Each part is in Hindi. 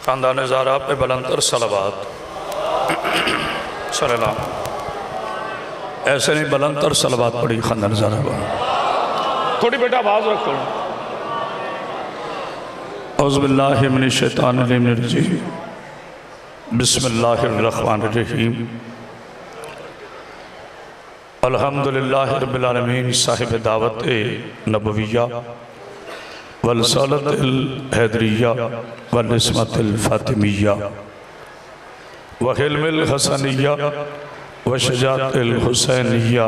खानदान ज़ारा पे बुलंदतर सलावत सल्लल्लाहु ऐसे नहीं बुलंदतर सलावत पड़ी खानदान ज़ारा पर। थोड़ी बेटा आवाज़ रखो। औज़ुबिल्लाहि मिनश्शैतानिर्रजीम बिस्मिल्लाहिर्रहमानिर्रहीम अल्हम्दुलिल्लाहि रब्बिल आलमीन साहिब दावत नबविया वल रिसालतिल हैदरिया वल इस्मतिल फातिमिया व हिल्मिल हसनिया व शजातिल हुसैनिया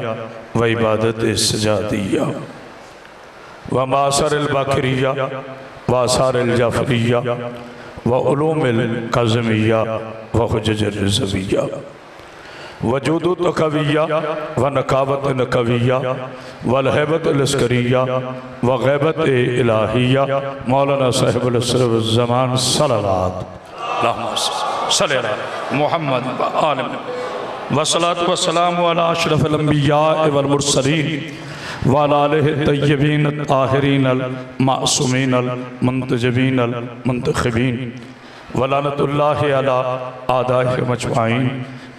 व इबादत सजादिया व मासरिल बाकरिया व आसारिल जाफरिया व उलूमिल काज़िमिया व हुज्जतिल रिज़विया वजूदु तकविया व नकावत नकविया वल हैबत लस्करिया व गैबत इलाहिया मौलाना साहिबुल असर व ज़मान सल्लल्लाहु अलैहि मुहम्मद व आले व सलातु व सलामु अला अशरफिल अंबिया वल मुरसलीन व अला आलिहि तय्यबीन ताहिरीन अल मासूमीन अल मुंतजबीन अल मुंतखबीन व लानतुल्लाहि अला आदाहि मजमाइन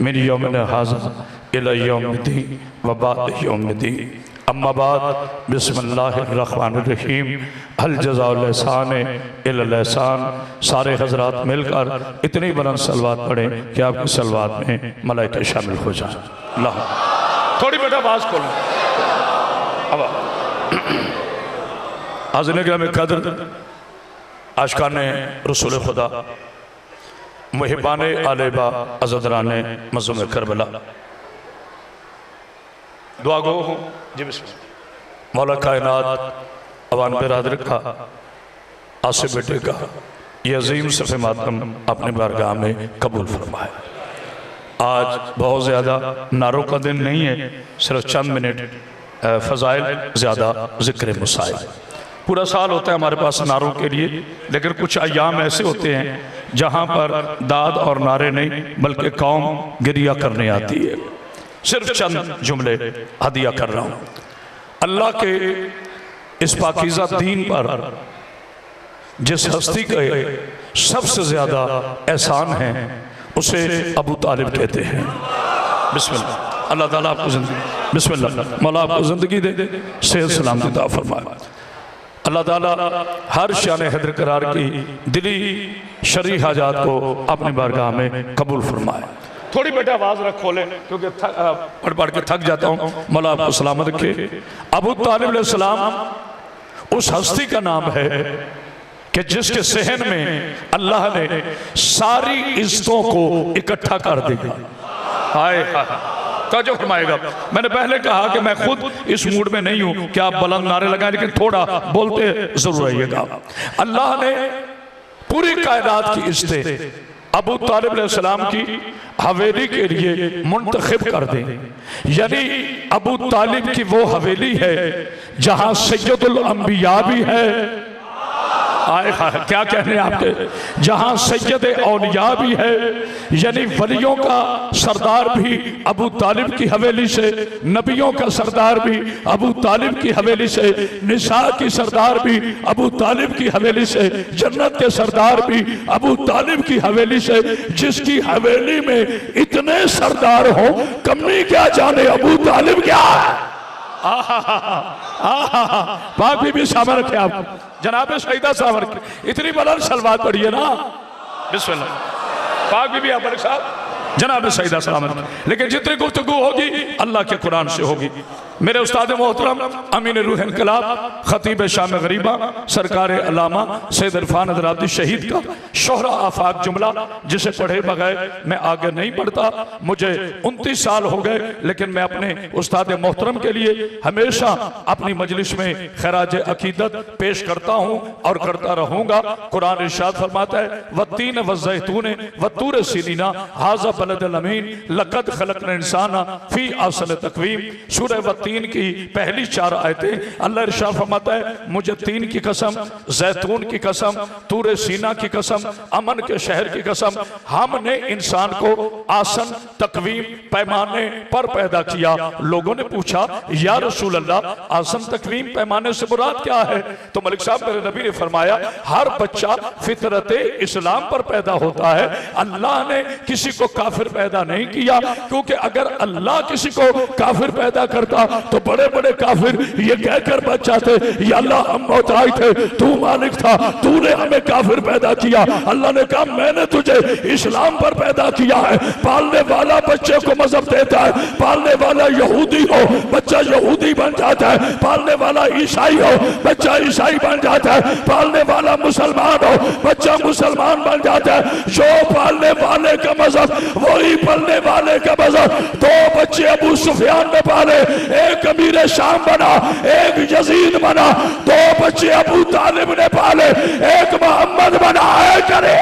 मिन यौमिना हाज़ा इला यौमिद्दीन व बाद यौमिद्दीन। अम्मा बाद बिस्मिल्लाहिर्रहमानिर्रहीम हल जज़ाउल एहसान इल्लल एहसान। सारे हजरात मिलकर इतनी बुलंद सलवात पढ़ें कि आपकी सलवात में मलाइका शामिल हो जाए। अल्लाह थोड़ी बेटा आवाज़ खोलो। अब हाज़िरीन किराम कदर आशिकान रसूल खुदा मुहिबान आलेबा अज़दरान मज़लूम करबला दुआ गो हूँ जी बिस्मिल्लाह। मौला कायनात अवान बिरादर का आसिफ बेटे का ये अजीम सफ़े मातम अपने बारगाह में कबूल फरमाए। आज बहुत ज़्यादा नारों का दिन नहीं है, सिर्फ चंद मिनट फ़ज़ाइल ज़्यादा ज़िक्र मुसाइल। पूरा साल होता है हमारे पास नारों के लिए, लेकिन कुछ अय्याम ऐसे होते हैं जहाँ पर दाद और नारे नहीं बल्कि कौम गिरिया करने आती है। सिर्फ चंद जुमले हदिया कर रहा हूँ। अल्लाह के इस पाकीज़ा दीन पर जिस हस्ती के सबसे ज़्यादा एहसान है उसे अबू तालिब कहते हैं। बिस्मिल्लाह। अल्लाह ताला आपको ज़िंदगी बिस्मिल्लाह मौला आपको ज़िंदगी दे, सेहत सलामती अता फरमाए। अल्लाह ताला हर शान हैदर करार की दिली शरई हाजात को अपनी बारगाह में कबूल फरमाए। थोड़ी बेटा आवाज़ रख खोले क्योंकि पढ़ पढ़ के थक जाता हूँ। मौला आपको सलामत रखे। अबू तालिब अलैहिस्सलाम उस हस्ती का नाम है कि जिसके सहन में अल्लाह ने सारी इज्जतों को इकट्ठा कर देगा। हाय हाय ताजो फरमाएगा। मैंने पहले कहा कि मैं खुद इस मूड में नहीं हूं कि आप बुलंद नारे लगाएं, लेकिन थोड़ा बोलते जरूर रहिएगा। अल्लाह ने पूरी कायनात की इज्जतें अबू तालिब अलैहिस्सलाम की हवेली के लिए मुंतखब कर दें। यानी अबू तालिब की वो हवेली है जहां सैयदुल अंबिया भी है, आए क्या कहने आपके, जहां सैयद औलिया भी है, यानी वलियों का सरदार भी अबू तालिब की हवेली से, नबियों का सरदार भी अबू तालिब की हवेली से, निसा की सरदार भी अबू तालिब की हवेली से, जन्नत के सरदार भी अबू तालिब की हवेली से। जिसकी हवेली में इतने सरदार हो, कमी क्या जाने अबू तालिब क्या है। पाक भी सामने रखे आप जनाब शहीदा साहब, इतनी बुलंद सलवात पढ़ी है ना। बिस्मिल्लाह। पाक भी आप साहब जनाब शहीदा साहब। लेकिन जितनी गुफ्तगू होगी अल्लाह के कुरान से होगी। मेरे उस्ताद मोहतरम अमीन रूह इनकलाब खतीब शाम गरीबा सरकार अल्लामा सैयद इरफान हज़राती शहीद का शोहरा आफाक जुमला जिसे पढ़े बगैर मैं आगे नहीं बढ़ता। मुझे 29 साल हो गए, लेकिन मैं अपने उस्ताद मोहतरम के लिए हमेशा अपनी मजलिस में खराज अकीदत पेश करता हूँ और करता रहूँगा। कुरान इरशाद फरमाता है वत्तीन वज़्ज़ैतून वत्तूर सीनीना हाज़ा बलदल अमीन लक़द खलक़ना इंसाना फ़ी अहसनि तक़वीम। सूरह तीन की पहली 4 आयतें अल्लाह इरशाद फरमाता है, मुझे तीन की कसम, जैतून की कसम, तूरे सीना की कसम, अमन के शहर की कसम, हमने इंसान को आसन तकवीम पैमाने पर पैदा किया। लोगों ने पूछा या रसूल अल्लाह, आसन तकवीम पैमाने से मुराद क्या है? तो मलिक साहब मेरे नबी ने फरमाया, हर बच्चा फितरत इस्लाम पर पैदा होता है। अल्लाह ने किसी को काफिर पैदा नहीं किया, क्योंकि अगर अल्लाह किसी को काफिर पैदा करता तो बड़े बड़े काफिर ये कहकर बच जाते, या अल्लाह हम मोहताज थे, तू मालिक था, तूने हमें काफिर पैदा किया। अल्लाह ने कहा मैंने तुझे इस्लाम पर पैदा किया है। पालने वाला बच्चे को मजहब देता है, पालने वाला यहूदी हो बच्चा यहूदी बन जाता है, पालने वाला ईसाई हो बच्चा ईसाई बन जाता है, पालने वाला मुसलमान हो बच्चा मुसलमान बन जाता है। जो पालने वाले का मजहब वही पलने वाले का मजहब। 2 बच्चे अबू सुफियान ने पाले, एक अमीर शाम बना, एक यजीद बना। 2 बच्चे अबू तालिब ने पाले, एक मोहम्मद बना। आए करे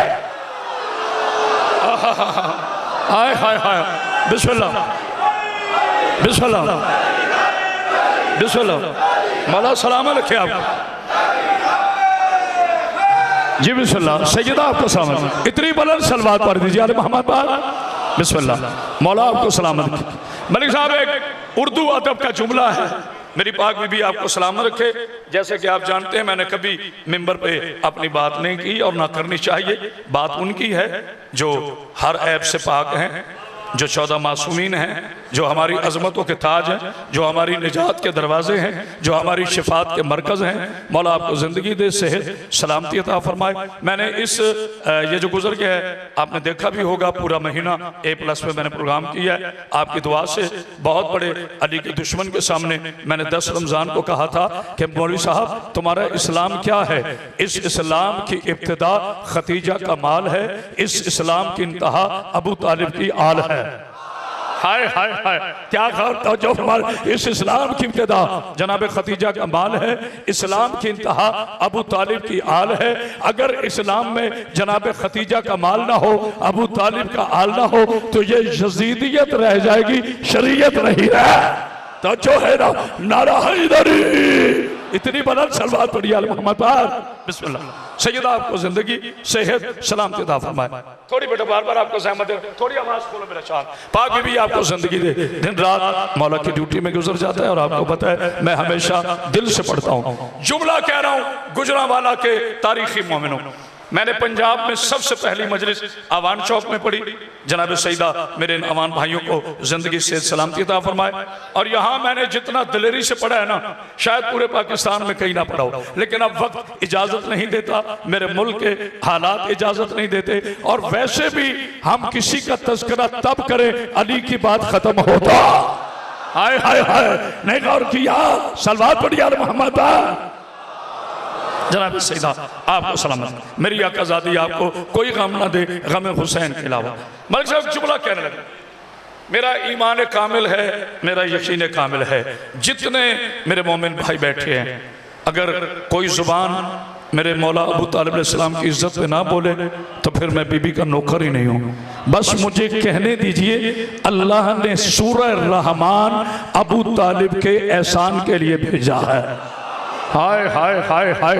हाय हाय हाय, बिस्मिल्लाह बिस्मिल्लाह बिस्मिल्लाह। मौला सलाम रखे आप जी, बिस्मिल्लाह। सैयदा आपको सलामत, इतनी बुलंद सलवात पढ़ दीजिए अरे मोहम्मद पाक, बिस्मिल्लाह। मौला आपको सलामत। मलिक साहब एक उर्दू अदब का जुमला है, मेरी पाक बीबी आपको सलामत रखे। जैसे कि आप जानते हैं मैंने कभी मिंबर पे अपनी बात नहीं की और ना करनी चाहिए। बात उनकी है जो हर ऐब से पाक हैं, जो 14 मासूमीन हैं, जो हमारी अजमतों के ताज हैं, जो हमारी निजात के दरवाजे हैं, जो हमारी शिफात के मरकज़ हैं। मौला आपको ज़िंदगी दे, सेहत सलामती अता फरमाए। मैंने इस ये जो गुजर गया है आपने देखा भी होगा, पूरा महीना A+ में मैंने प्रोग्राम किया है। आपकी दुआ से बहुत बड़े अली के दुश्मन के सामने मैंने 10 रमज़ान को कहा था कि मौलवी साहब तुम्हारा इस्लाम क्या है? इस इस्लाम की इब्तिदा खतीजा का माल है, इस इस्लाम की इंतहा अबू तालिब की आल है। हाय हाय हाय, क्या कहा जो हमारे इस इस्लाम की इब्तिदा जनाब खतीजा का माल है, इस्लाम की इंतहा अबू तालिब की आल है। अगर इस्लाम में जनाब खतीजा का माल ना हो, अबू तालिब का आल ना हो, तो ये यजीदियत रह जाएगी, शरीयत नहीं रह। तो जो है ना नारा हैदरी, इतनी बुलंद सलवात पढ़ी अल मोहम्मद पाक, बिस्मिल्लाह। सैयदा आपको जिंदगी सेहत सलामती अता फरमाए। थोड़ी बेटा बार बार आपको सहमत है, थोड़ी आवाज खोलो मेरा चाल। पाक बीबी आपको जिंदगी दे। दिन रात मौला की ड्यूटी में गुजर जाता है और आपको पता है मैं हमेशा दिल से पढ़ता हूँ। जुमला कह रहा हूँ गुजरांवाला के तारीखी मोमिनों। मैंने पंजाब में सबसे पहली मजलिस आवान चौक में पढ़ी। जनाब सईदा मेरे इन अवान भाइयों को जिंदगी से सलामती अता फरमाए। और यहाँ मैंने जितना दिलेरी से पढ़ा है ना, शायद पूरे पाकिस्तान में कहीं ना पढ़ा हो, लेकिन अब वक्त इजाजत नहीं देता, मेरे मुल्क के हालात इजाजत नहीं देते। और वैसे भी हम किसी का तज़किरा तब करें अली की बात खत्म होता। हाय हाय हाय, नहीं गौर किया। सलवात पढ़ी यार मोहम्मद। जनाब सईदा आपको सलामत, मेरी आकाज़ादी आपको कोई गम ना दे, गम हुसैन के अलावा। मलिक साहब जुमला कहने लगे, मेरा ईमान कामिल है, मेरा यकीन कामिल है। जितने मेरे मोमिन भाई बैठे हैं, अगर कोई जुबान मेरे मौला अबू तालिब अलैहिस्सलाम की इज्जत पे ना बोले तो फिर मैं बीबी का नौकर ही नहीं हूँ। बस मुझे कहने दीजिए अल्लाह ने सूरह रहमान अबू तालिब के एहसान के लिए भेजा है। हाय हाय हाय हाय,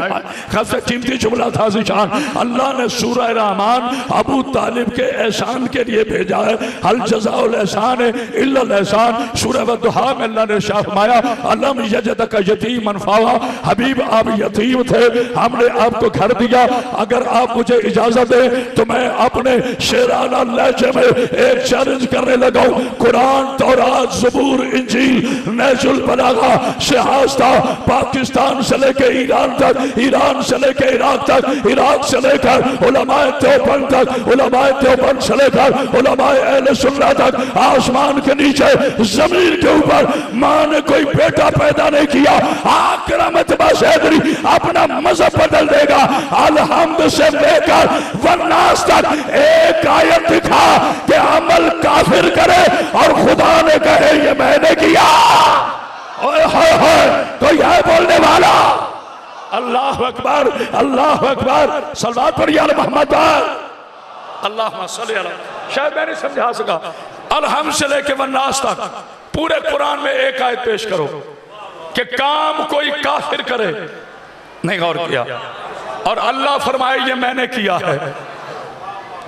खासा कीमती जुमला था जिशान। अल्लाह ने सूरह रहमान अबू तालिब के एहसान के लिए भेजा है। हल जज़ाउल एहसान इल्लल एहसान। सूरह वद्दुहा में अल्लाह ने शाह फरमाया अलम यजदका यतीमन फआवा, हबीब आप यतीम थे, हमने आपको घर दिया। अगर आप मुझे इजाजत दें तो मैं अपने शेराना लहजे में एक चैलेंज करने लगा हूं। कुरान, तौरात, ज़बूर, इंजील, नहजुल बलागा, शिहास्ता, पाकिस्तान से लेकर ईरान तक, ईरान से लेकर इराक तक, इराक से लेकर उलमाए देवबंद तक, उलमाए देवबंद से लेकर उलमाए अहले सुन्नत तक, आसमान के नीचे जमीन के ऊपर मां ने कोई बेटा पैदा नहीं किया। आकरमत बशैदरी अपना मजहब बदल देगा। अलहम्द से लेकर वन्नास तक एक आयत दिखा कि अमल काफिर करे और खुदा ने कहे ये मैंने किया। तो यह बोलने वाला अल्लाह अकबर, अल्लाह अकबर। सलवात पढ़िए अल मोहम्मद। अल्लाह सल्ली अला। शायद मैं नहीं समझा सका। अलहम्द से लेके वन्नास तक पूरे कुरान में एक आयत पेश करो कि काम कोई काफिर करे, नहीं गौर किया। और अल्लाह फरमाए ये मैंने किया है।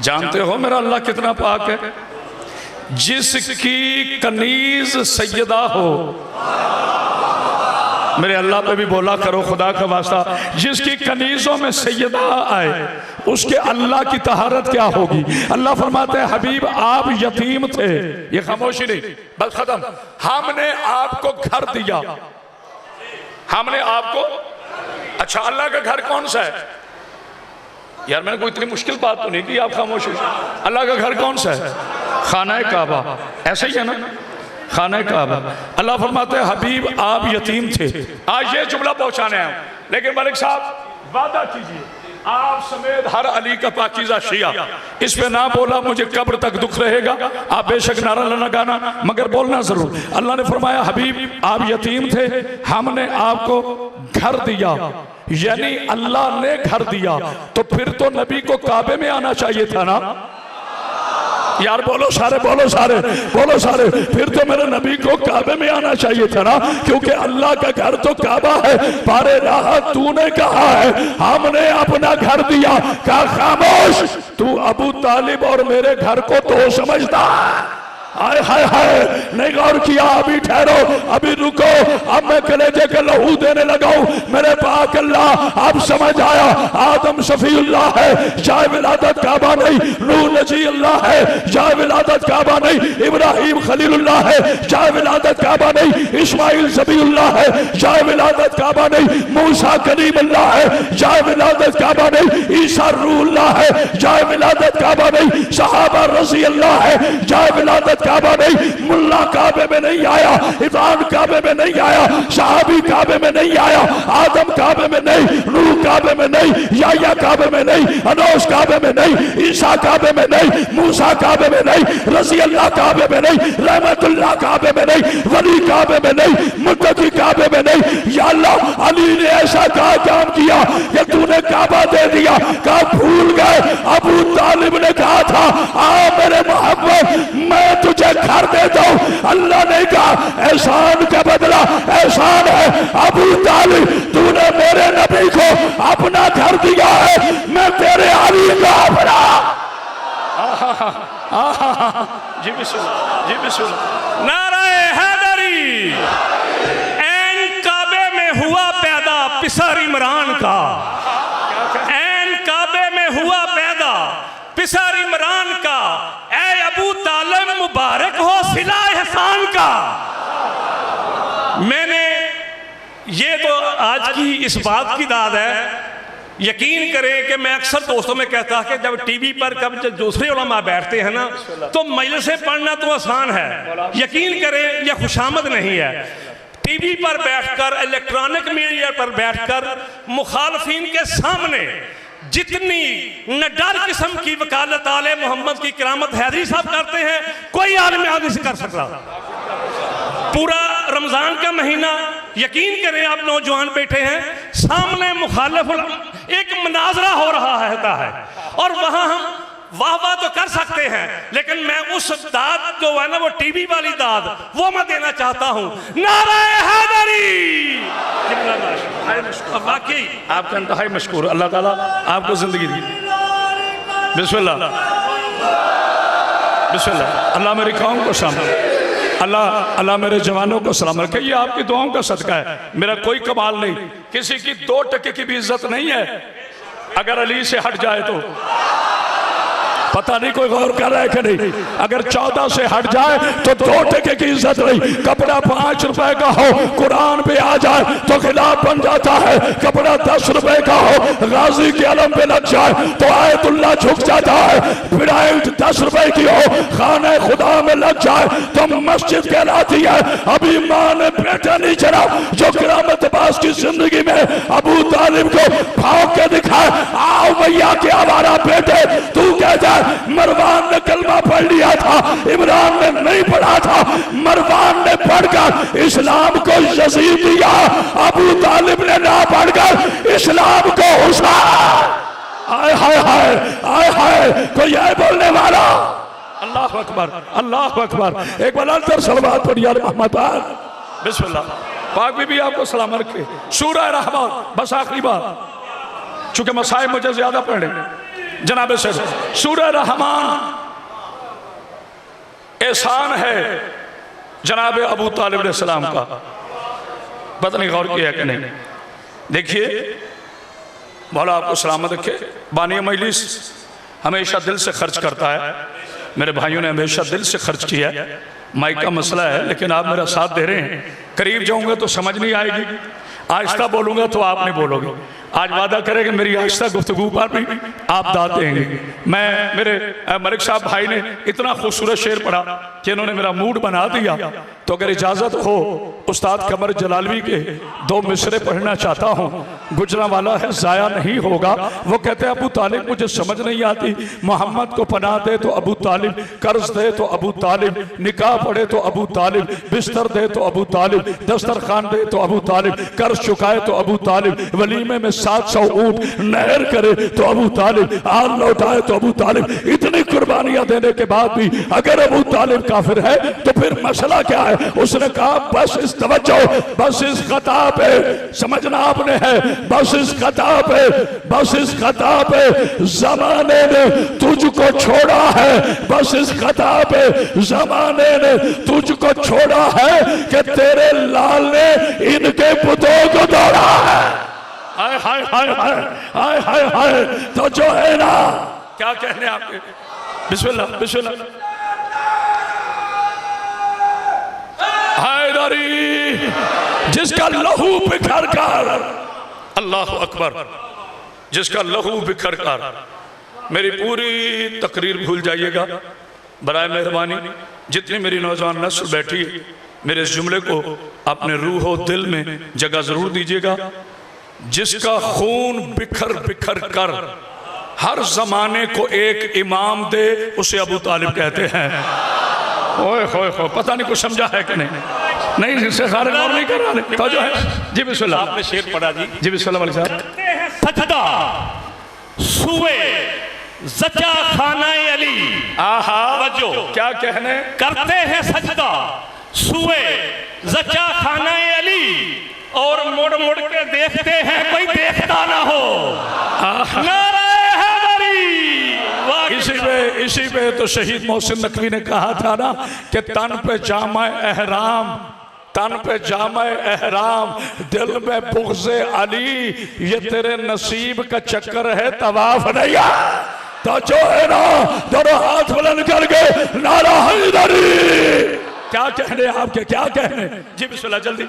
जानते हो मेरा अल्लाह कितना पाक है? जिसकी कनीज सैयदा हो, मेरे अल्लाह पे भी बोला करो खुदा का वास्ता, जिसकी कनीजों में सैयदा आए उसके अल्लाह की तहारत क्या होगी? अल्लाह फरमाते हैं हबीब आप यतीम थे, ये खामोशी नहीं, बस खत्म। हमने आपको घर दिया, हमने आपको। अच्छा अल्लाह का घर कौन सा है? यार मैंने कोई इतनी मुश्किल बात तो नहीं की, आप खामोश हो। अल्लाह का घर कौन सा है? खाना काबा, ऐसे ही है ना, खाना काबा। अल्लाह फरमाते हैं हबीब आप यतीम थे, आज ये जुमला पहुंचाने आए, लेकिन मलिक साहब वादा कीजिए आप समेत हर अली का पाकीज़ा शिया इस पे ना बोला मुझे कब्र तक दुख रहेगा। आप बेशक नारा न लगाना मगर बोलना जरूर। अल्लाह ने फरमाया हबीब आप यतीम थे, हमने आपको घर दिया, यानी अल्लाह ने घर दिया, तो फिर तो नबी को काबे में आना चाहिए था ना यार। बोलो सारे, बोलो सारे, बोलो सारे, फिर तो मेरे नबी को काबे में आना चाहिए था ना, क्योंकि अल्लाह का घर तो काबा है। पारे राह तूने कहा है हमने अपना घर दिया, कहा खामोश, तू अबू तालिब और मेरे घर को तो समझता। हाय हाय हाय, नहीं गौर किया, अभी ठहरो, अभी रुको, अब मैं कलेजे के लहू देने लगा हूं। मेरे पाक अल्लाह अब समझ आया, आदम शफीउल्लाह है, जाए विलादत काबा नहीं, नूह नजी अल्लाह है, जाए विलादत काबा नहीं, इब्राहिम खलीलुल्लाह है, जाए विलादत काबा नहीं, इस्माइल ज़बीउल्लाह है, जाए विलादत काबा नहीं, मूसा कलीमुल्लाह है, जाए विलादत काबा नहीं, ईसा रूहुल्लाह है, जाए विलादत काबा नहीं, सहाबा रज़ी अल्लाह है, जाए विलादत काबा नहीं, मुल्ला काबे में नहीं आया, इमाम काबे में नहीं आया, सहाबी काबे में नहीं आया, आदम काबे में नहीं, नूह काबे में नहीं, याया काबे में नहीं, अनोस काबे में नहीं, ईसा काबे में नहीं, मूसा काबे में नहीं, रज़ी अल्लाह काबे में नहीं, रहमतुल्लाह काबे में नहीं, वली काबे में नहीं, मुत्तकी काबे में नहीं। या अल्लाह अली ने ऐसा कहा काम किया कि तूने काबा दे दिया, कहा भूल गए। अबू तालिब ने कहा था आ मेरे मोहब्बत मैं तुझे घर देता हूं, अल्लाह ने कहा एहसान का बदला एहसान है। अबू तालिब तूने मेरे नबी को अपना घर दिया है, मैं तेरे अली का अपना। जी बिस्मिल्लाह, जी बिस्मिल्लाह, नाराए हैदरी। ऐन काबे में हुआ पैदा पिसर इमरान का, ऐन काबे में हुआ पैदा पिसर इमरान का, ऐ अबू तालिब मुबारक हो सिला एहसान का। मैंने ये तो आज की इस बात की दाद है। यकीन करें कि मैं अक्सर दोस्तों में कहता कि जब टीवी पर कब जब दूसरे उलमा बैठते हैं ना तो मजलिसें पढ़ना तो आसान है, यकीन करें यह खुशामद नहीं है। टीवी पर बैठकर इलेक्ट्रॉनिक मीडिया पर बैठकर मुखालफिन के सामने जितनी नडर किस्म की वकालत आले मोहम्मद की करामत हैदरी साहब करते हैं कोई आलिम नहीं कर सकता। पूरा रमजान का महीना यकीन करें आप नौजवान बैठे हैं सामने मुखालिफ एक मुनाजरा हो रहा है और वहां हम वाह वाह तो कर सकते हैं, लेकिन मैं उस दाद जो है ना वो टीवी वाली दाद वो मैं देना चाहता हूं। नाराए हैदरी। वाकई आपका इंतहाई मशकूर, अल्लाह ताला आपको जिंदगी दी। बिस्मिल्लाह बिस्मिल्लाह। अल्लाह मेरी कौम को सलामत, अल्लाह मेरे जवानों को सलामत रखे। ये आपकी दुआओं का सदका है, मेरा कोई कमाल नहीं, किसी की 2% की भी इज्जत नहीं है। अगर अली से हट जाए तो पता नहीं कोई गौर कर रहा है कि नहीं। अगर 14 से हट जाए तो 2% की इज्जत नहीं। कपड़ा 5 रुपए का हो कुरान पे आ जाए तो खिलाफ बन जाता है। कपड़ा 10 रुपए का हो गाजी के अलम पे लग जाए तो आयतुल्लाह झुक जाता है। फिराइट 10 रुपए की हो खाने खुदा में लग जाए तो मस्जिद कहलाती है। अभी माँ ने बेटा नहीं चला जो क़यामत पास की जिंदगी में अबू तालिब को भाव के दिखाए, आओ भैया के हमारा बेटे तू कहता मरवान ने कलमा पढ़ लिया था, इमरान ने नहीं पढ़ा था। मरवान ने पढ़कर इस्लाम को यजीद दिया, अबू तालिब ने ना पढ़कर इस्लाम को हुसैन। आय हाय हाय आय हाय, कोई है बोलने वाला? अल्लाह अकबर, अल्लाह अकबर। एक बार अंतर सलवात पढ़िए यार मोहम्मद पाक। बिस्मिल्लाह। पाक भी आपको सलामत रखे। सूरह रहमान, बस आखिरी बार, चूंकि मसाए मुझे ज्यादा पढ़े जनाब से। सूरह रहमान एहसान है जनाब अबू तालिब अलैहिस्सलाम का। पता नहीं गौर किया कि नहीं। देखिए मौला आपको सलामत रखे। बानी मजलिस हमेशा दिल से खर्च करता है, मेरे भाइयों ने हमेशा दिल से खर्च किया। माइक का मसला है लेकिन आप मेरा साथ दे रहे हैं। करीब जाऊंगा तो समझ नहीं आएगी, आहिस्ता बोलूंगा तो आप नहीं बोलोगे। आज वादा करेंगे मेरी आहिस्ता गुफ्तगू पर भी आप दाद देंगे। मैं मेरे मलिक साहब भाई ने इतना खूबसूरत शेर पढ़ा कि इन्होंने मेरा मूड बना दिया। तो अगर इजाज़त हो उस्ताद कमर जलालवी के 2 मिसरे पढ़ना चाहता हूँ। गुजरा वाला है ज़ाया नहीं होगा। वो कहते हैं अबू तालिब मुझे समझ नहीं आती, मोहम्मद को पनाह दे तो अबू तालिब, कर्ज दे तो अबू तालिब, निकाह पढ़े तो अबू तालिब, बिस्तर दे तो अबू तालिब, दस्तरखान दे तो अबू तालिब, कर्ज चुकाए तो अबू तालिब, वलीमे में 700 ऊंट नहर करे तो अबू तालिब, आग लौटाए तो अबू तालिब। इतनी कुर्बानियां देने के बाद भी अगर अबू तालिब काफिर है तो फिर मसला क्या है? उसने कहा बस इस तवज्जो, बस इस खता पे समझना आपने है, बस इस खता पे, बस इस खता पे जमाने ने तुझको छोड़ा है, बस इस खता पे जमाने ने तुझको छोड़ा है कि तेरे लाल ने इनके पुतों को दौड़ा है। हाय हाय हाय हाय हाय हाय हाय। तो जो है ना, क्या कहने आपके? बिस्मिल्लाह बिस्मिल्लाह। हैदरी जिसका लहू बिखर कर, अल्लाह अकबर, जिसका लहू बिखर कर। मेरी पूरी तकरीर भूल जाइएगा बराए मेहरबानी। जितनी मेरी नौजवान नस्ल बैठी है मेरे इस जुमले को अपने रूह और दिल में जगह जरूर दीजिएगा। जिसका खून बिखर बिखर कर हर जमाने को एक इमाम दे उसे अबू तालिब कहते हैं। ओए होए हो, पता नहीं कुछ समझा है कि नहीं? नहीं इससे सारे गौर नहीं कर रहे। तो जो है जी बिस्मिल्लाह, आपने शेर पढ़ा जी बिस्मिल्लाह वाले साहब। सजदा सुए जचा खाना अली। आहा वजो क्या कहने? करते हैं सजदा सुए जचा खाना अली और मुड़ मुड़ के देखते हैं कोई देखता ना हो। नाराए हैदरी। इसी पे तो शहीद मोहसिन नकवी ने कहा था ना कि तन पे जामा एहराम, तन पे जामा एहराम, दिल में बुग़्ज़े अली, ये तेरे नसीब का चक्कर है तवाफ नहीं। तो जो है ना दोनों हाथ बुलंद करके नारा हैदरी। क्या कहने आपके, क्या कहने? जी बिस्मिल्लाह जल्दी।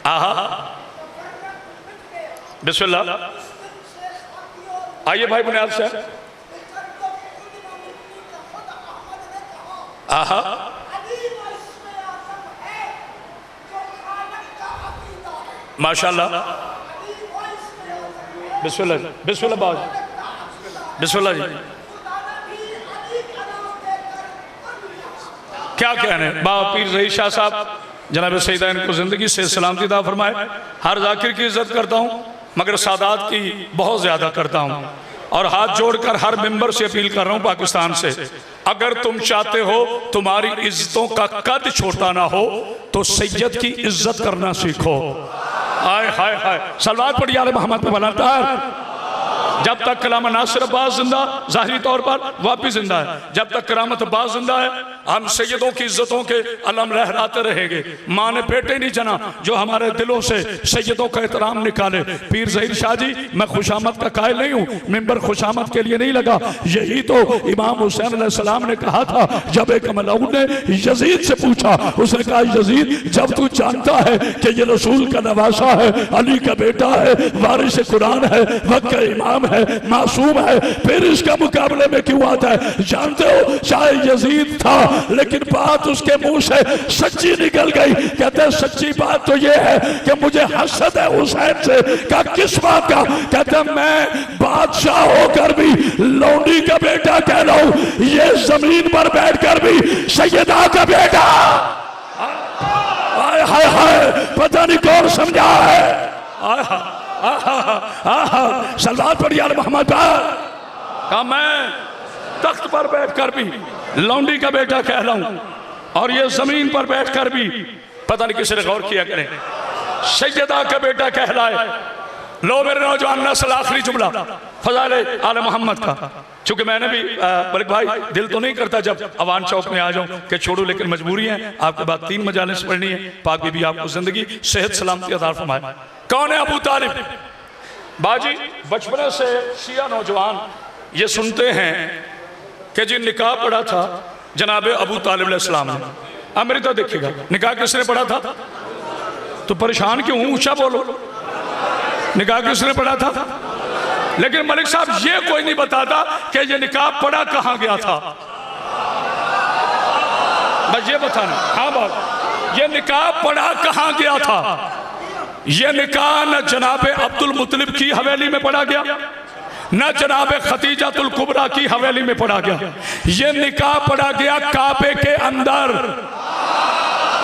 आहा बिस्मिल्लाह। आइए भाई बुनियाद से। आहा माशाल्लाह। बिस्मिल्लाह बिस्मिल्लाह बाज बिस्मिल्लाह जी। क्या कहने? बाबा पीर ज़हीर शाह साहब जनाब सईदा इनको जिंदगी से सलामती दा फरमाए। हर जाकिर की इज्जत करता हूँ मगर सादात की बहुत ज्यादा करता हूँ। और हाथ जोड़कर हर मेंबर से अपील कर रहा हूँ पाकिस्तान से, अगर तुम चाहते हो तुम्हारी इज्जतों का कद छोटा ना हो तो सैयद की इज्जत करना सीखो। हाय हाय हाय। सलवात पढ़िए आले मोहम्मद पे बनाता। जब तक कलाम नासिर अब्बास जिंदा, ज़ाहिरी तौर पर वापिस जिंदा है, जब तक करामत अब्बास जिंदा है हम सैयदों की इज्जतों के अलम लहराते रहेंगे। माँ ने बेटे नहीं जना जो हमारे दिलों से सैयदों का एहतराम निकाले। पीर ज़हीर शाह जी, मैं खुशामद का कायल नहीं हूँ, मिंबर खुशामद के लिए नहीं लगा। यही तो इमाम हुसैन अलैहिस्सलाम ने कहा था जब एक मलऊन ने यजीद से पूछा, उसने कहा यजीद जब तू जानता है कि ये रसूल का नवासा है, अली का बेटा है, वारिस कुरान है, वक्त का इमाम है, मासूम है, फिर इसका मुकाबले में क्यों आता है? जानते हो चाहे यजीद था लेकिन बात उसके मुंह से सच्ची निकल गई। कहते हैं सच्ची बात तो ये है कि मुझे हसद है हुसैन से। का किस बात का? कहते मैं बादशाह होकर भी लौंडी का बेटा कह रहा हूं, ये जमीन पर बैठकर भी सैयदा का बेटा। हाय हाय हाय, पता नहीं कौन समझा है। सलवात पढ़िए मोहम्मद। कहा मैं तख्त पर बैठकर भी लौंडी का बेटा कहलाऊं और ये जमीन पर बैठकर भी, पता नहीं किसी ने गौर किया करें, सैयदा का बेटा कहलाए। लो मेरे नौजवान नस्ल, आखिरी जुमला फजाइल आले मोहम्मद का। चूंकि मैंने भी मलिक भाई दिल तो नहीं करता जब अवान चौक में आ जाऊं कि छोड़ू, लेकिन मजबूरी है। आपके बाद 3 मजालिस पढ़नी है। पाक बीबी आपको जिंदगी सेहत सलामती अता फरमाए। कौन है अबू तालिब? बाजी बचपन से शिया नौजवान ये सुनते हैं कि जी निकाह पढ़ा था जनाब अबू तालिब अलैहिस्सलाम ने। अमृता देखिएगा, निकाह किसने पढ़ा था? तो परेशान क्यों हूं? ऊंचा बोलो, निकाह किसने पढ़ा था? लेकिन मलिक साहब ये कोई नहीं बताता कि ये निकाह पढ़ा कहां गया था। बस ये बताना। हाँ बात, ये निकाह पढ़ा कहां गया था? ये निकाह न जनाब अब्दुल मुत्तलिब की हवेली में पढ़ा गया, न जनाब खतीजातुल कुबरा की हवेली में पढ़ा गया। ये निकाह पढ़ा गया काबे के अंदर।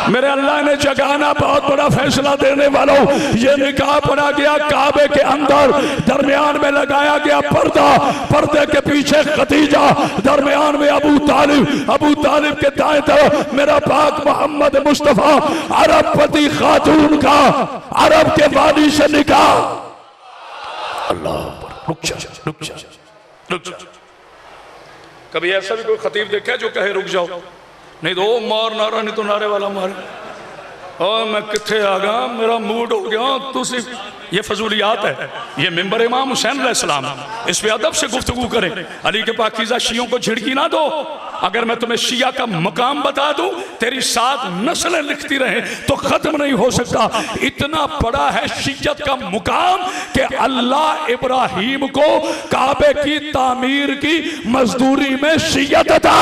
मेरे अल्लाह ने जगाना बहुत बड़ा फैसला देने वालों, ये निकाह पढ़ा गया काबे के अंदर। दरमियान में लगाया गया पर्दा, पर्दे के पीछे खतीजा, दरमियान में अबू तालिब, अबू तालिब के दाएं तरफ मेरा पाक मोहम्मद मुस्तफा, अरबपति खातून का अरब के वाली से निकाह। अल्लाह, रुक जा रुक जा रुक जा। कभी ऐसा भी कोई खतीब देखा जो कहे रुक जाओ? नहीं तो ओ मार नारा, नहीं तो नारे वाला मारे। और मैं किथे आ गया, मेरा मूड हो गया। तुसी ये फजूलियात है। ये मिंबर इमाम हुसैन अलैहिस्सलाम, इस पे अदब से गुफ्तगू करें। अली के पाकीज़ा शियों को झिड़की ना दो। अगर मैं तुम्हें शिया का मकाम बता दूं, तेरी 7 नस्लें लिखती रहे तो खत्म नहीं हो सकता। इतना बड़ा है शियत का मुकाम कि अल्लाह इब्राहीम को काबे की तामीर की मजदूरी में शियत अता।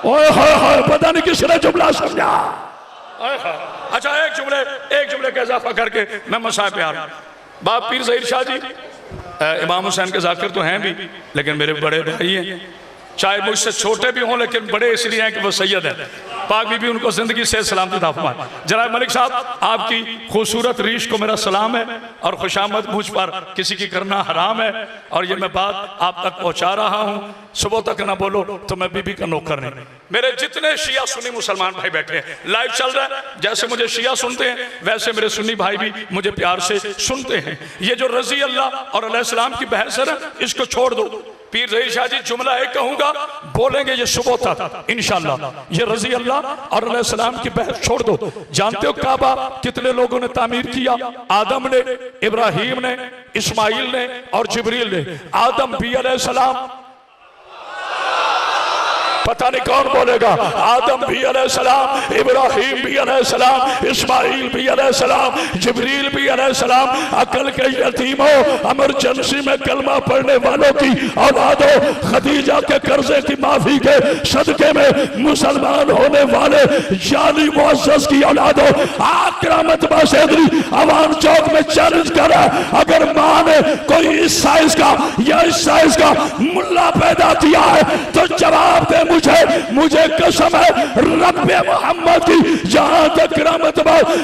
ओए होए, पता नहीं किसने जुमला समझा। अच्छा, एक जुमले का इजाफा करके मैं मसाए पे आ रहा हूं। बाप पीर ज़हीर शाह जी इमाम हुसैन के जाकिर तो हैं भी, लेकिन मेरे बड़े भाई हैं। चाहे मुझसे छोटे भी हों, लेकिन बड़े इसलिए हैं कि वो सैयद है। पाक बीबी उनको जिंदगी से सलामती अता फरमाए। जनाब मलिक साहब, आपकी खूबसूरत रीश को मेरा सलाम है और खुशामद मुझ पर किसी की करना हराम है। और ये मैं बात आप तक पहुंचा रहा हूं। सुबह तक ना बोलो तो मैं बीबी का नौकर नहीं। मेरे जितने शिया सुन्नी मुसलमान भाई बैठे हैं, लाइव चल रहा है, जैसे मुझे शिया सुनते हैं वैसे मेरे सुन्नी भाई भी मुझे प्यार से सुनते हैं। ये जो रजी अल्लाह और अलैहिस्सलाम की बहस है ना, इसको छोड़ दो। पीर ज़हीर शाह जी जुमला एक कहूंगा, बोलेंगे ये सुबह तक इंशाअल्लाह। ये रजी अल्लाह और अलैहिस्सलाम की बहस छोड़ दो। जानते हो काबा कितने लोगों ने तामीर किया? आदम ने, इब्राहीम ने, इस्माइल ने और जिब्रील ने। आदम भी अलैहिस्सलाम, पता नहीं कौन बोलेगा। आदम भी अलैहिस्सलाम, इब्राहीम भी अलैहिस्सलाम, इस्माइल भी अलैहिस्सलाम, जिब्रील भी अलैहिस्सलाम। अकल के यतीमों, इमरजेंसी में कलमा पढ़ने वालों की औलादों, खदीजा के कर्जे की माफी के सदके में मुसलमान होने वाले जाली मुअज़्ज़ज़ की औलादों, आक्रामत बासेदरी अवान चौक में चैलेंज करा। अगर माँ ने कोई इस साइज का या इस साइज का मुल्ला पैदा किया है तो जवाब दे मुझे कसम है रब्बे मोहम्मद की, जहां तक रहमत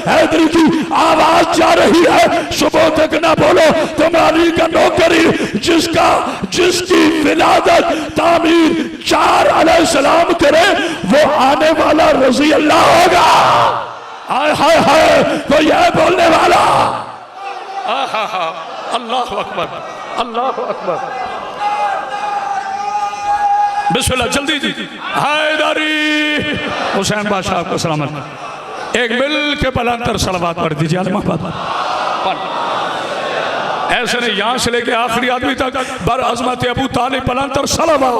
हैदरी की आवाज जा रही है, सुबह तक ना बोलो तो मैं अली का नौकरी, जिसकी विलादत तामीर 4 अलैहिस्सलाम करे, वो आने वाला रज़ी अल्लाह होगा। हाय हाय हाय, तो यह बोलने वाला। अल्लाह अकबर, अल्लाह अकबर। बिस्मिल्लाह, जल्दी जी। हैदरी हुसैन बादशाह आपको सलामत। एक मिल के पलंतर सलवात पढ़ दीजिए। ऐसे नहीं, यहां से लेके आखिरी आदमी तक बर अजमत अबू तालिब पलंतर सलवात।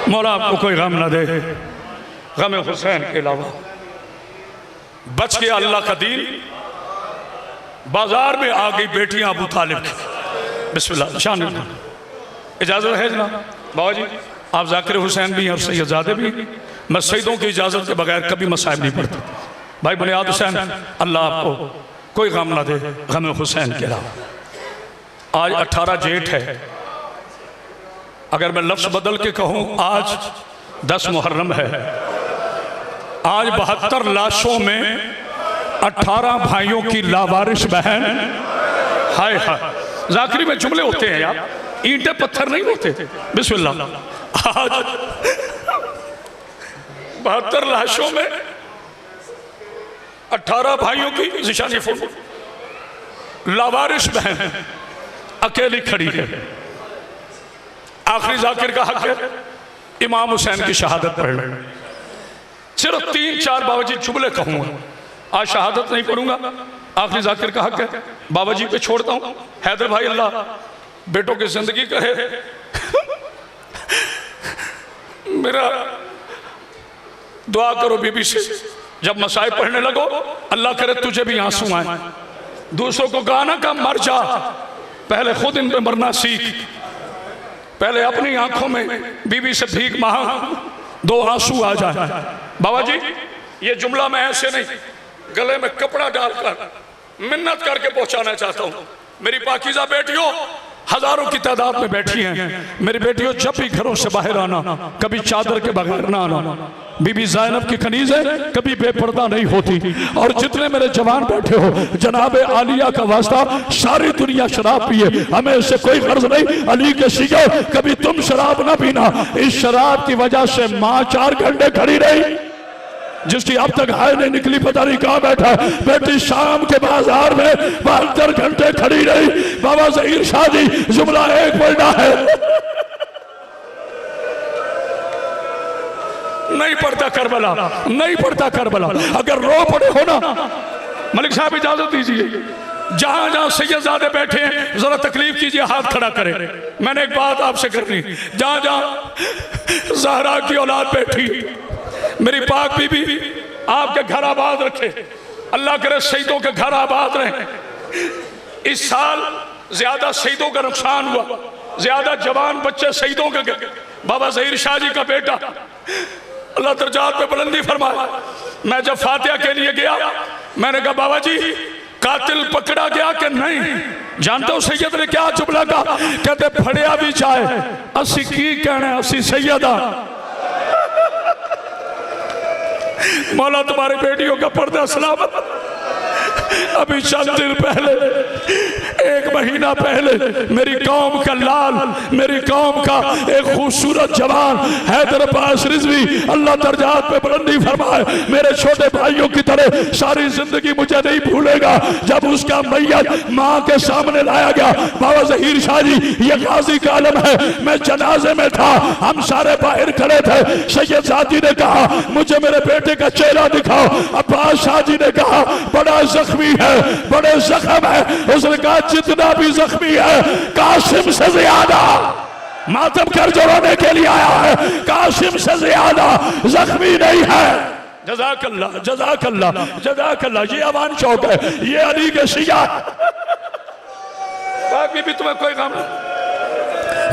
मौला आपको कोई गम ना दे, गम हुसैन के अलावा। बच गया अल्लाह का दीन, बाजार में आ गई बेटियां अबू तालिब की। बिस्मिल्लाह, शान इजाज़त है जनाब। बाबा जी आप जाकिर हुसैन भी हैं और सैयदजादे भी। मैं सईदों की इजाज़त के बगैर कभी मसाइब नहीं पढ़ता। भाई बुनियाद हुसैन, अल्लाह आपको कोई गम ना दे, गम हुसैन के अलावा। आज 18 जेठ है। अगर मैं लफ्ज़ बदल के कहूँ, आज 10 मुहर्रम है। आज 72 लाशों में 18 भाइयों की लावारिस बहन हाय हाय, जाकिरी में जुमले होते हैं यार, ईंटें पत्थर नहीं होते। बिस्मिल्लाह। आज 72 लाशों में 18 भाइयों की निशानी फोटो, लावारिस बहन अकेली खड़ी है। आखिरी जाकिर का हक है इमाम हुसैन की शहादत पढ़ना। सिर्फ 3-4 बाबाजी जुमले कहूंगा, आज शहादत नहीं पढ़ूंगा। आखिरी जाकिर का हक है, बाबाजी पे छोड़ता हूं। हैदर भाई अल्लाह बेटों की जिंदगी करे। मेरा दुआ करो बीबी से, जब मसाइब पढ़ने लगो अल्लाह करे तुझे भी आंसू आए। दूसरों को गाना का मर जा, पहले खुद इन पे मरना सीख। पहले अपनी आंखों में बीबी से भीख मांग, 2 आंसू आ जाए। बाबा जी ये जुमला मैं ऐसे नहीं, गले में कपड़ा डालकर मिन्नत करके पहुंचाना चाहता हूं। मेरी पाकीज़ा बेटियों हजारों की तादाद में बैठी हैं। मेरी बेटियों जब भी घरों से बाहर आना, कभी चादर के बगैर ना आना। बीबी ज़ैनब की कनीज़ें कभी बेपर्दा नहीं होती। और जितने मेरे जवान बैठे हो, जनाब आलिया का वास्ता, सारी दुनिया शराब पिए, हमें इससे कोई गर्ज नहीं। अली के शिजो कभी तुम शराब ना पीना। इस शराब की वजह से माँ 4 घंटे खड़ी रही, जिसकी अब तक हाय नहीं निकली, पता नहीं कहां बैठा। बेटी शाम के बाजार में 72 घंटे खड़ी रही। बाबा ज़हीर शाह जी जुमला एक पढ़ना है, नहीं पढ़ता करबला, नहीं पढ़ता करबला। अगर रो पड़े हो ना, मलिक साहब इजाजत दीजिए, जहां जहां सैयदजादे बैठे हैं जरा तकलीफ कीजिए, हाथ खड़ा करें। मैंने एक बात आपसे करनी, जहां जहां ज़हरा की औलाद बैठी, मेरी पाक बीबी आपके घर आबाद रखे, अल्लाह करे शहीदों के घर आबाद रहे। इस साल ज्यादा शहीदों का नुकसान हुआ, ज्यादा जवान बच्चे शहीदों के गए। बाबा ज़हीर शाह जी का बेटा, अल्लाह दर्जात पे बुलंदी फरमाए। मैं जब फातिहा के लिए गया, मैंने कहा बाबा जी कातिल पकड़ा गया कि नहीं? जानते हो सैयद ने क्या जुमला कहा? कहते फड़िया भी जाए असी की कहना, असी सैयदा। मौला तुम्हारी बेटियों का पर्दा सलामत। अभी चंद दिन पहले, 1 महीना पहले, मेरी कौम का लाल, मेरी कौम का एक खूबसूरत जवान हैदर अब्बास रिजवी, अल्लाह दर्जात पे बुलंदी फरमाए, मेरे छोटे भाइयों की तरह सारी जिंदगी मुझे नहीं भूलेगा। जब उसका मैयत माँ के सामने लाया गया, बाबा ज़हीर शाह जी ये गाजी का आलम है, मैं जनाजे में था, हम सारे बाहर खड़े थे। सैयदजादी ने कहा मुझे मेरे बेटे का चेहरा दिखाओ। अब्बास शाह जी ने कहा बड़ा जख्मी है, बड़े जख्म है। उसने कहा जितना भी जख्मी है कासिम से ज्यादा मातम कर जो रोने के लिए आया है, कासिम से ज्यादा जख्मी नहीं है। जज़ाकल्लाह जज़ाकल्लाह जज़ाकल्लाह। ये अवान शौक है, ये अली के शिया। बाकी भी तुम्हें कोई गम नहीं,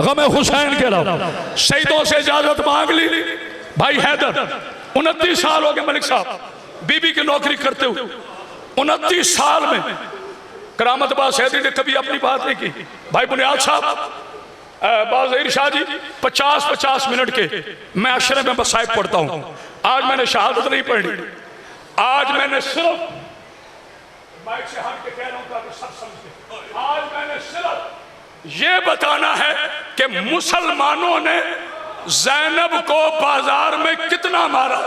गम हुसैन के रहो। शहीदों से इजाजत मांग ली। भाई हैदर 29 साल हो गए मलिक साहब बीबी की नौकरी करते हुए। 29 साल में करामत बाज़ हैदरी ने कभी अपनी बात नहीं की। भाई बुनियाद साहब, बाबा ज़हीर शाह जी 50-50 मिनट के मैं अशरे में मसाइब पढ़ता हूँ। आज मैंने शहादत नहीं पढ़ी, आज मैंने सिर्फ माइक से हट के कह रहा हूँ ताकि सब समझे, आज मैंने सिर्फ ये बताना है कि मुसलमानों ने ज़ैनब को बाजार में कितना मारा।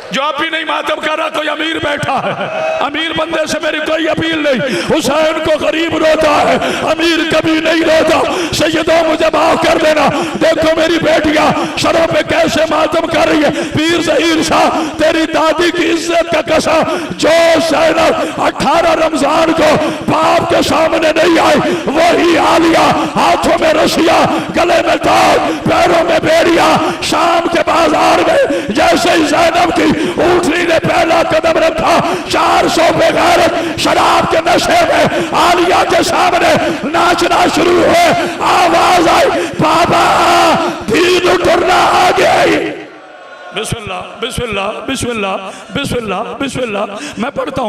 जो आप भी नहीं मातम कर रहा, कोई अमीर बैठा है, अमीर बंदे से मेरी कोई अपील नहीं। हुसैन को गरीब रोता है, अमीर कभी नहीं रोता। सैयदों मुझे माफ कर देना। देखो मेरी बेटियां शरों पे कैसे मातम कर रही है। पीर ज़हीर शाह तेरी दादी की इज्जत का कसम, जो ज़ैनब 18 रमजान को बाप के सामने नहीं आई, वही आलिया हाथों में रस्सियां, गले में ताज, पैरों में बेड़िया, शाम के बाजार में जैसे ही ज़ैनब की ऊँटनी ने पहला कदम रखा, 400 बेगैरत शराब के नशे में आलिया के सामने नाचना शुरू हुए। आवाज आई बाबा दीन उतरना आ गई। बिस्मिल्लाह बिस्मिल्लाह बिस्मिल्लाह बिस्मिल्लाह बिस्मिल्लाह। मैं पढ़ता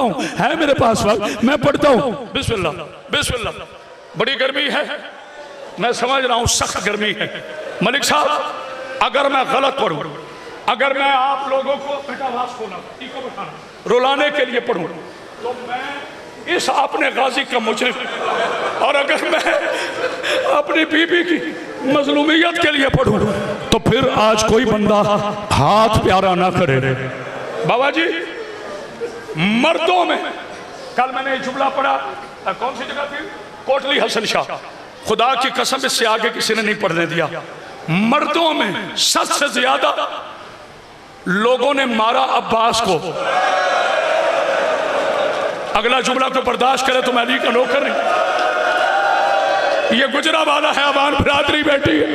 हूँ है मेरे पास वक्त, मैं पढ़ता हूँ। बिस्मिल्लाह बिस्मिल्लाह। बड़ी गर्मी है, मैं समझ रहा हूँ, सख्त गर्मी है। मलिक साहब अगर मैं गलत पढ़ूँ, अगर मैं आप लोगों को रुलाने के लिए पढ़ूं, तो मैं इस आपने गाजी का मुजरिम, और अगर मैं अपनी बीबी की मजलूमियत के लिए पढ़ूं तो फिर आज कोई बंदा हाथ प्यारा ना करे। बाबा जी मर्दों में, कल मैंने ये जुमला पढ़ा, कौन सी जगह थी, कोटली हसन शाह, खुदा की कसम इससे आगे किसी ने नहीं पढ़ने दिया। मर्दों में सबसे ज्यादा लोगों ने मारा अब्बास को। अगला जुमला को बर्दाश्त करे तो मैं अली का नौकर नहीं। ये गुजरा वाला है अवान बिरादरी बैठी है।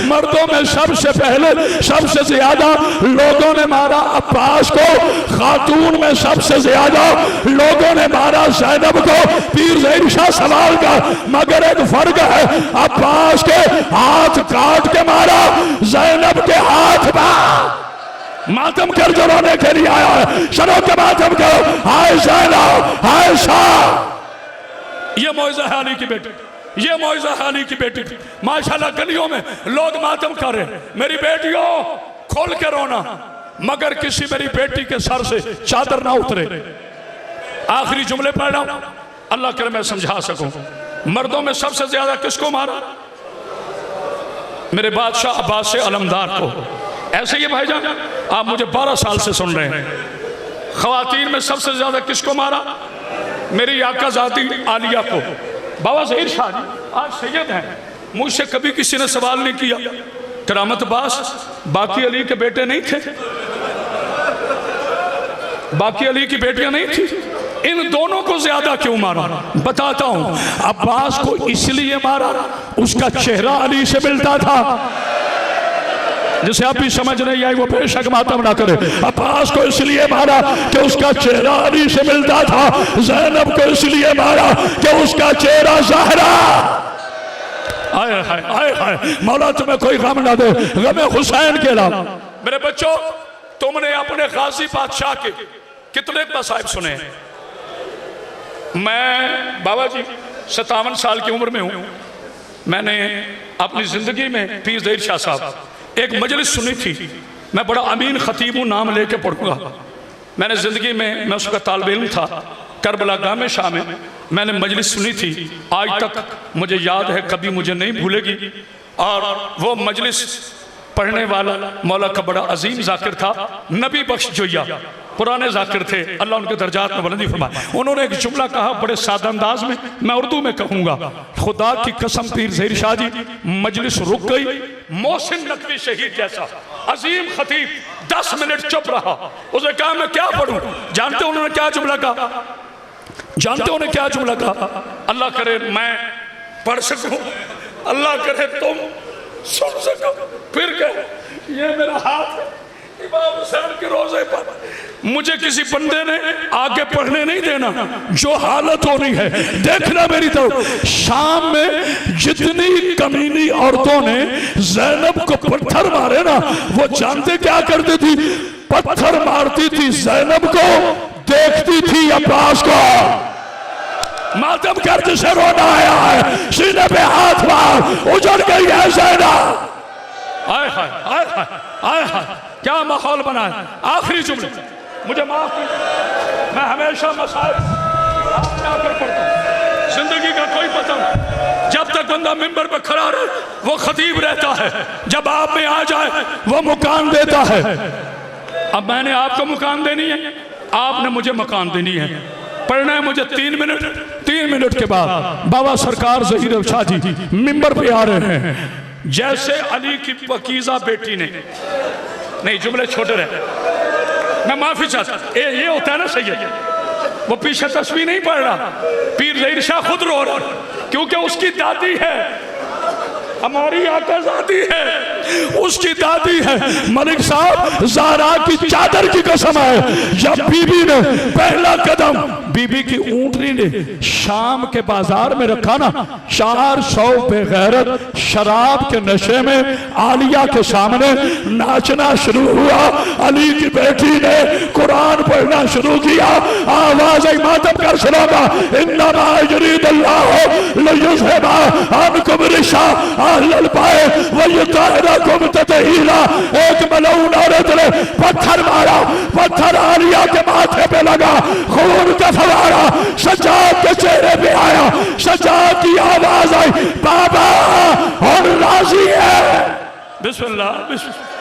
मर्दों में सबसे पहले सबसे ज्यादा लोगों ने मारा अब्बास को, खातून में सबसे ज्यादा लोगों ने मारा ज़ैनब को। पीर ज़हीर शाह सवाल का, मगर एक फर्क है, अब्बास के हाथ काट के मारा, ज़ैनब के हाथ मातम कर जो रोने के लिए आया है, शरों के मातम करो, हाय ज़ैनब हाय शाह। ये मौइज़ा है अली की बेटी, ये मौइज़ा है अली की बेटी। माशाल्लाह गलियों में लोग मातम कर रहे, मेरी बेटियों खोल के रोना, मगर किसी मेरी बेटी के सर से चादर ना उतरे। आखिरी जुमले पढ़ रहा हूं, अल्लाह करे मैं समझा सकूं। मर्दों में सबसे ज्यादा किसको मारा? मेरे बादशाह अब्बास से अलमदार को। ऐसे ही भाईजान आप मुझे 12 साल से सुन रहे हैं। खवातीन में सबसे ज्यादा किसको मारा? मेरी आकाज़ादी आलिया को। बाबा ज़हीर शाह जी आज सैयद हैं, मुझसे कभी किसी ने सवाल नहीं किया करामत अब्बास बाकी अली के बेटे नहीं थे, बाकी अली की बेटियां नहीं थी, इन दोनों को ज्यादा क्यों मारा? बताता हूं। अब्बास को इसलिए मारा उसका चेहरा अली से मिलता था, जिसे आप भी समझ नहीं आई वो बेशक मातम ना करे। अब्बास को इसलिए मारा कि उसका चेहरा अली से मिलता था, ज़ैनब को इसलिए मारा कि उसका चेहरा ज़हरा। आए हाय आए हाय, मौला तुम्हें कोई गम ना दे, गम हुसैन के अलावा। मेरे बच्चों तुमने अपने गाजी बादशाह के कितने मसाइब सुने हैं? मैं बाबा जी 57 साल की उम्र में हूं। मैंने अपनी जिंदगी में पीर ज़हीर शाह साहब एक मजलिस सुनी थी। मैं बड़ा अमीन खतीब हूँ, नाम लेके पढ़ूंगा। मैंने ज़िंदगी में, मैं उसका तालिब इल्म था, करबला गामे शाह में मैंने मजलिस सुनी थी। आज तक मुझे याद है, कभी मुझे नहीं भूलेगी। और वो मजलिस पढ़ने वाला मौला का बड़ा अजीम जाकिर था, नबी बख्श जोया, पुराने जाकिर थे, अल्लाह उनके दर्जात में बुलंदी फरमाए। उन्होंने एक जुमला कहा बड़े सादा अंदाज में, मैं उर्दू में कहूँगा। खुदा की कसम पीर ज़हीर शाह जी मजलिस रुक गई, मोहसिन नकवी शहीद जैसा अजीम खतीब 10 मिनट चुप रहा। उसने कहा मैं क्या पढ़ूं? जानते हो उन्होंने क्या जुमला कहा? जानते हो उन्होंने क्या जुमला कहा? अल्लाह करे मैं पढ़ सकूं, अल्लाह करे तुम सुन सको। फिर कहे ये मेरा हाथ है इमाम हुसैन के रोजे पर, मुझे किसी बंदे ने आगे पढ़ने नहीं देना, जो हालत हो रही है देखना मेरी तरफ। शाम में जितनी कमीनी औरतों ने ज़ैनब को पत्थर मारे ना, वो जानते क्या करती थी? पत्थर मारती थी ज़ैनब को, देखती थी अब्बास को। मातम कर जिसे रोना आया है, सीने पे हाथ मार, उजड़ गई है ज़ैनब। आए हाय आए हाय आए हाय, क्या माहौल बना है। आखिरी जुमले मुझे माफ कीजिए, मैं हमेशा मसाइल आकर पढ़ता हूं, जिंदगी का कोई पता नहीं। जब तक बंदा मिंबर पर खड़ा रहे वो खतीब रहता है, जब आप में आ जाए वो मुकाम देता है। अब मैंने आपको मुकाम देनी है, आपने मुझे मुकाम देनी है। पढ़ना है मुझे 3 मिनट, 3 मिनट के बाद बाबा सरकार ज़हीर शाह जी मिंबर पे आ रहे हैं। जैसे अली की पकीज़ा बेटी ने, नहीं जुमले छोटे रहे, मैं माफी चाहता। ये होता है ना सही है, वो पीछे तस्वीर नहीं पढ़ रहा, पीर ज़हीर शाह खुद रो रहा, क्योंकि उसकी दादी है, हमारी आकाज़ादी है, उसकी दादी है। मलिक साहब ज़हरा की चादर की कसम है, जब बीबी ने पहला कदम बीबी की ऊँटनी ने शाम के बाजार में रखा ना, 400 बेगैरत शराब के नशे में आलिया के सामने नाचना शुरू हुआ। अली की बेटी ने कुरान पढ़ना शुरू किया। आवाज़ मातम कर सुनागा, इन्नमा युरीदुल्लाहु लियुज़हिबा अन्कुम रिजा अहलल बैत व युतहिरकुम तत्हीरा। एक मलऊन औरत ने पत्थर मारा, पत्थर आलिया के माथे पे लगा, खून का फवारा सज्जाद के चेहरे पे आया। सज्जाद की आवाज आई, बाबा और राजी है। बिस्मिल्लाह बिस्मिल्लाह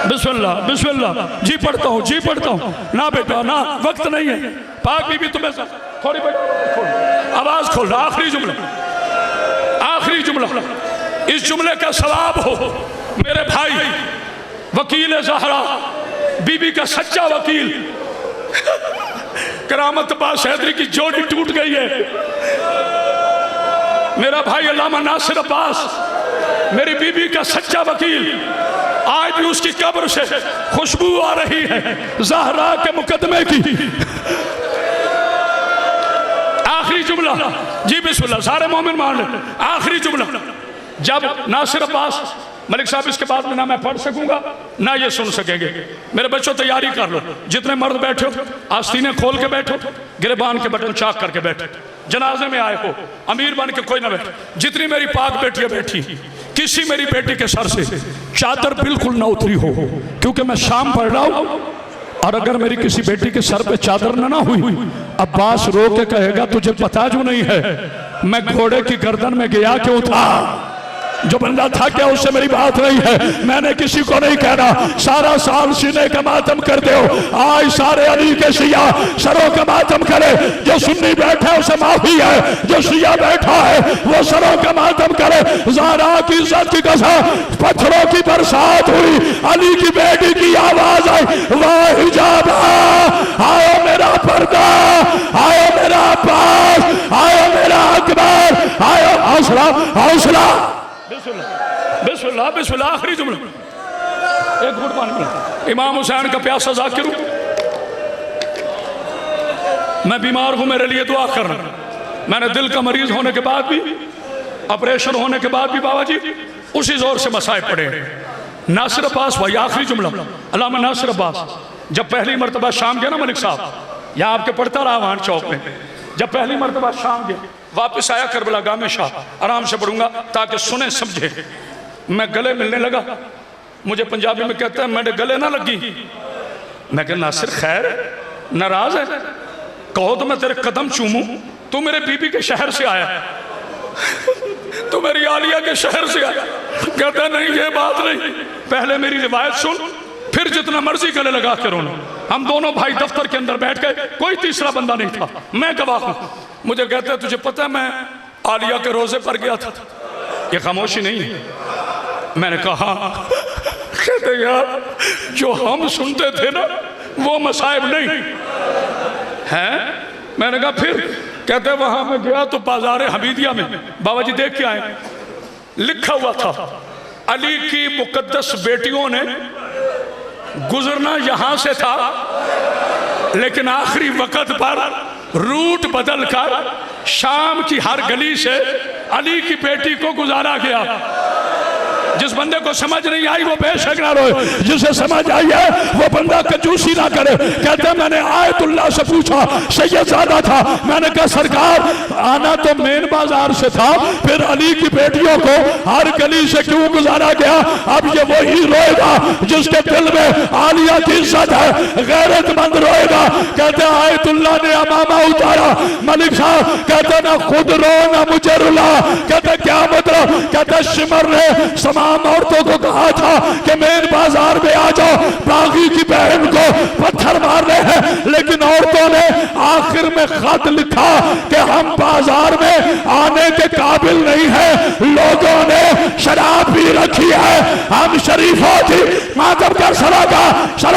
बिस्मिल्लाह बिस्मिल्लाह। जी पढ़ता हूँ, जी पढ़ता हूँ। ना बेटा ना, वक्त नहीं है। पाक बीबी तुम्हें थोड़ी आवाज खोल। आखिरी जुमला, आखिरी जुमला। इस जुमले का सवाब हो मेरे भाई वकील ज़हरा, बीबी का सच्चा वकील। करामत अब्बास हैदरी की जोड़ी टूट गई है। मेरा भाई अल्लामा नासिर अब्बास, मेरी बीबी का सच्चा वकील, आज भी उसकी कब्र से खुशबू आ रही है ज़हरा के मुकदमे की। आखिरी जुमला, जी बिस्मिल्लाह, सारे मोमिन मान ले। आखिरी जुमला, जब नासिर अब्बास मलिक साहब, इसके बाद में ना मैं पढ़ सकूंगा ना ये सुन सकेंगे। मेरे बच्चों तैयारी कर लो, जितने मर्द बैठे हो आस्तीनें खोल के बैठो, गिरबान के बटन चाक करके बैठो। जनाजे में आए हो अमीर बन के कोई ना बैठे। जितनी मेरी पाक बेटियां बैठी, किसी मेरी बेटी के सर से चादर बिल्कुल ना उतरी हो, क्योंकि मैं शाम पढ़ रहा हूं। और अगर मेरी किसी बेटी के सर पे चादर ना हुई, अब्बास रो के कहेगा तुझे पता जो नहीं है मैं घोड़े की गर्दन में गया क्यों था। जो बंदा था क्या, उससे मेरी बात नहीं है। मैंने किसी को नहीं कहना। सारा साल सीने का मातम करते हो, आज सारे अली के शिया सरों का मातम करे। जो सुन्नी बैठा है उसे माफी है, जो शिया बैठा है वो सरों का मातम करे। ज़हरा की इज्जत की कसम, पत्थरों की बरसात हुई, अली की बेटी की आवाज आई, वाह हिजाबा, आओ मेरा पर्दा, आओ मेरा अब्बास, आओ मेरा अकबर, आओ। हौसला हौसला। बिस्मिल्लाह बिस्मिल्लाह। आखिरी जुमला, एक घूंट पानी पिला। इमाम हुसैन का प्यासा जाकिर हूं मैं, बीमार हूं, मेरे लिए दुआ करना। मैंने दिल का मरीज होने के बाद भी, ऑपरेशन होने के बाद भी बाबा जी उसी जोर से मसाइब पड़े। नासिर अब्बास भाई, आखिरी जुमला, अल्लामा नासिर अब्बास जब पहली मरतबा शाम गया ना मलिक साहब, यहाँ आपके पढ़ता रहा वहां चौक में, जब पहली मरतबा शाम गया, वापस आया करबला गाह में शाह, आराम से पढ़ूंगा ताकि सुने समझे। मैं गले मिलने लगा, मुझे पंजाबी में कहता है मेरे गले ना लगी। मैं कह नासिर खैर नाराज है, कहो तो मैं तेरे कदम चूमूं। तू मेरे बीबी के शहर से आया है, तू मेरी आलिया के शहर से आया। कहता नहीं ये बात नहीं, पहले मेरी रिवायत सुन, फिर जितना मर्जी गले लगा के रोना। हम दोनों भाई दफ्तर के अंदर बैठ गए, कोई तीसरा बंदा नहीं था, मैं गवाह हूं। मुझे कहता है तुझे पता है मैं आलिया के रोजे पर गया था। ये खामोशी नहीं है। मैंने कहा, कहते यार जो हम सुनते थे ना वो मसाइब नहीं है। मैंने कहा फिर, कहते वहां मैं गया तो बाजार हमीदिया में, बाबा जी देख के आए, लिखा हुआ था अली की मुकद्दस बेटियों ने गुजरना यहां से था, लेकिन आखिरी वक्त पर रूट बदल कर शाम की हर गली से अली की बेटी को गुजारा गया। जिस बंदे को समझ नहीं आई वो बेशक ना रोए, जिसे समझ आई है वो बंदा कंजूसी ना करे। कहते मैंने आयतुल्लाह से पूछा, सैयदजादा था, मैंने कहा सरकार आना तो मेन बाजार से था, फिर अली की बेटियों को हर गली से क्यों गुजारा गया। अब ये वही रोएगा जिसके दिल में आलिया की इज्जत है, गैरतमंद रोएगा। कहते आयतुल्लाह ने अमामा उतारा, मलिक साहब कहते ना खुद रो ना मुझे रुला। कहते क्या मतलब, कहते शिमर ने तमाम औरतों को कहा था कि मेन बाजार में आ जाओ, बागी की बहन को पत्थर मार रहे हैं, लेकिन औरतों ने आखिर में खत लिखा कि हम बाजार में आने के काबिल नहीं है, लोगों ने शराब पी रखी है, हम शरीफों की मातम कर सरों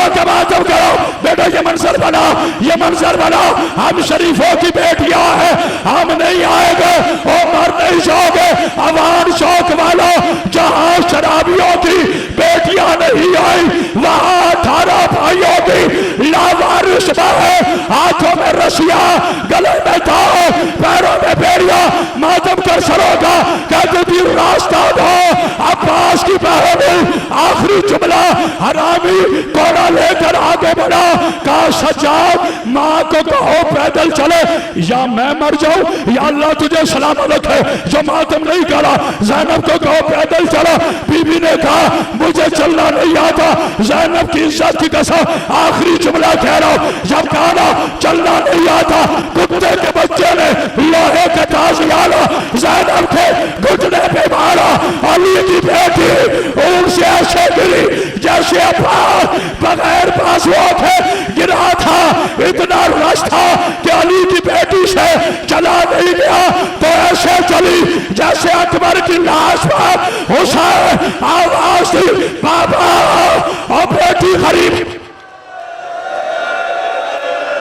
का मातम करो। बेटो ये मंजर बनाओ, ये मंजर बनाओ, हम शरीफों की बेटियां हैं, हम नहीं आएंगे, वो मर नहीं जाओगे। अवान शौक वालों, जहां शराबियों की बेटियां नहीं आई वहां 18 भाइयों की लावारिस है, हाथों में रस्सियां, गले में दाव, पैरों में बेड़ियां, मातम कर सरोगा। कहते थी रास्ता दो अब्बास की बहन। आखिरी जुमला, हरामी कोड़ा लेकर आगे बढ़ा, कहा सज्जाद माँ को कहो पैदल चले या मैं मर जाऊं या अल्लाह तुझे सलामत रखे। जो मातम नहीं करा, ज़ैनब को कहो पैदल चलो। बीबी ने कहा मुझे चलना नहीं आता, ज़ैनब की इज्जत की कसम आखिरी जुमला कह रहा हूं, जब कहा चलना नहीं आता बात